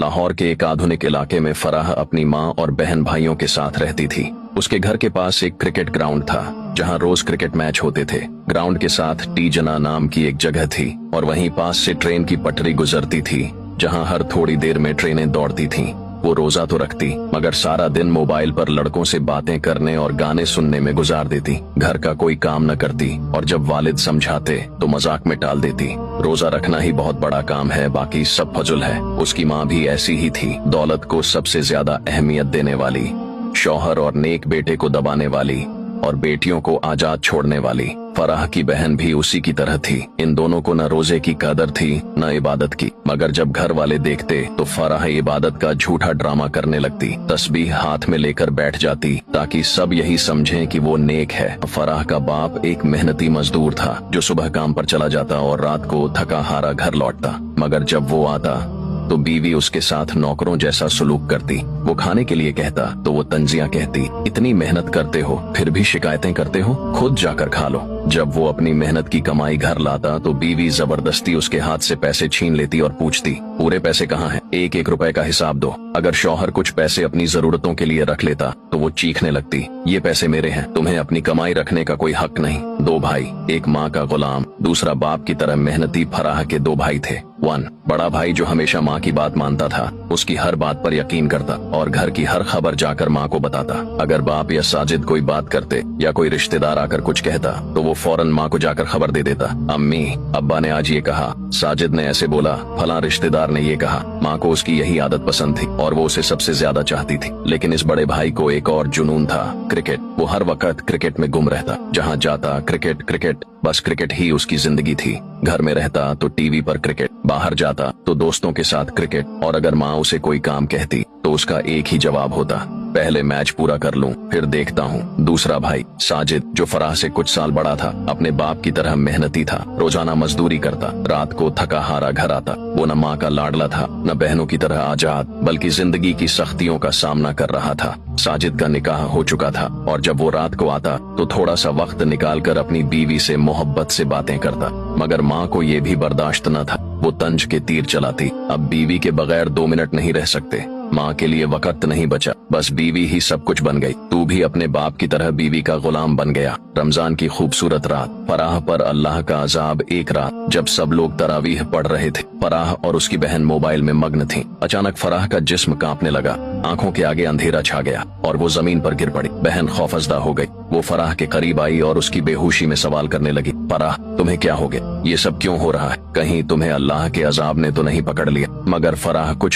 लाहौर के एक आधुनिक इलाके में फराह अपनी माँ और बहन भाइयों के साथ रहती थी। उसके घर के पास एक क्रिकेट ग्राउंड था जहाँ रोज क्रिकेट मैच होते थे। ग्राउंड के साथ टीजना नाम की एक जगह थी और वहीं पास से ट्रेन की पटरी गुजरती थी जहाँ हर थोड़ी देर में ट्रेनें दौड़ती थीं। वो रोजा तो रखती मगर सारा दिन मोबाइल पर लड़कों से बातें करने और गाने सुनने में गुजार देती। घर का कोई काम न करती और जब वालिद समझाते तो मजाक में टाल देती। रोजा रखना ही बहुत बड़ा काम है, बाकी सब फजुल है। उसकी माँ भी ऐसी ही थी, दौलत को सबसे ज्यादा अहमियत देने वाली, शौहर और नेक बेटे को दबाने वाली और बेटियों को आजाद छोड़ने वाली। फराह की बहन भी उसी की तरह थी। इन दोनों को न रोजे की कदर थी न इबादत की, मगर जब घर वाले देखते तो फराह इबादत का झूठा ड्रामा करने लगती। तस्बीह हाथ में लेकर बैठ जाती ताकि सब यही समझें कि वो नेक है। फराह का बाप एक मेहनती मजदूर था जो सुबह काम पर चला जाता और रात को थका हारा घर लौटता, मगर जब वो आता तो बीवी उसके साथ नौकरों जैसा सुलूक करती। वो खाने के लिए कहता तो वो तंजियां कहती, इतनी मेहनत करते हो फिर भी शिकायतें करते हो, खुद जाकर खा लो। जब वो अपनी मेहनत की कमाई घर लाता तो बीवी जबरदस्ती उसके हाथ से पैसे छीन लेती और पूछती, पूरे पैसे कहाँ हैं? एक एक रुपए का हिसाब दो। अगर शौहर कुछ पैसे अपनी जरूरतों के लिए रख लेता तो वो चीखने लगती, ये पैसे मेरे हैं, तुम्हें अपनी कमाई रखने का कोई हक नहीं। दो भाई, एक माँ का गुलाम, दूसरा बाप की तरह मेहनती फराह के दो भाई थे। बड़ा भाई जो हमेशा माँ की बात मानता था, उसकी हर बात पर यकीन करता और घर की हर खबर जाकर माँ को बताता। अगर बाप या साजिद कोई बात करते या कोई रिश्तेदार आकर कुछ कहता तो वो फौरन माँ को जाकर खबर दे देता, अम्मी अब्बा ने आज ये कहा, साजिद ने ऐसे बोला, फलां रिश्तेदार ने ये कहा। माँ को उसकी यही आदत पसंद थी और वो उसे सबसे ज्यादा चाहती थी। लेकिन इस बड़े भाई को एक और जुनून था, क्रिकेट। वो हर वक्त क्रिकेट में गुम रहता, जहाँ जाता क्रिकेट क्रिकेट, बस क्रिकेट ही उसकी जिंदगी थी। घर में रहता तो टीवी पर क्रिकेट, बाहर जाता तो दोस्तों के साथ क्रिकेट, और अगर माँ उसे कोई काम कहती तो उसका एक ही जवाब होता, पहले मैच पूरा कर लूं फिर देखता हूँ। दूसरा भाई साजिद जो फराह से कुछ साल बड़ा था, अपने बाप की तरह मेहनती था, रोजाना मजदूरी करता, रात को थका हारा घर आता। वो न माँ का लाडला था न बहनों की तरह आजाद, बल्कि जिंदगी की सख्तियों का सामना कर रहा था। साजिद का निकाह हो चुका था और जब वो रात को आता तो थोड़ा सा वक्त निकालकर अपनी बीवी से मोहब्बत से बातें करता, मगर माँ को ये भी बर्दाश्त न था। वो तंज के तीर चलाती, अब बीवी के बगैर 2 मिनट नहीं रह सकते। माँ के लिए वक्त नहीं बचा, बस बीवी ही सब कुछ बन गई। तू भी अपने बाप की तरह बीवी का गुलाम बन गया। रमजान की खूबसूरत रात, फराह पर अल्लाह का अजाब। एक रात जब सब लोग तरावीह पढ़ रहे थे, फराह और उसकी बहन मोबाइल में मग्न थीं। अचानक फराह का जिस्म कांपने लगा, आंखों के आगे अंधेरा छा गया और वो जमीन पर गिर पड़ी। बहन खौफजदा हो गई। वो फराह के करीब आई और उसकी बेहोशी में सवाल करने लगी, फराह तुम्हें क्या हो गया? ये सब क्यों हो रहा है? कहीं तुम्हें अल्लाह के अजाब ने तो नहीं पकड़ लिया? मगर फराह कुछ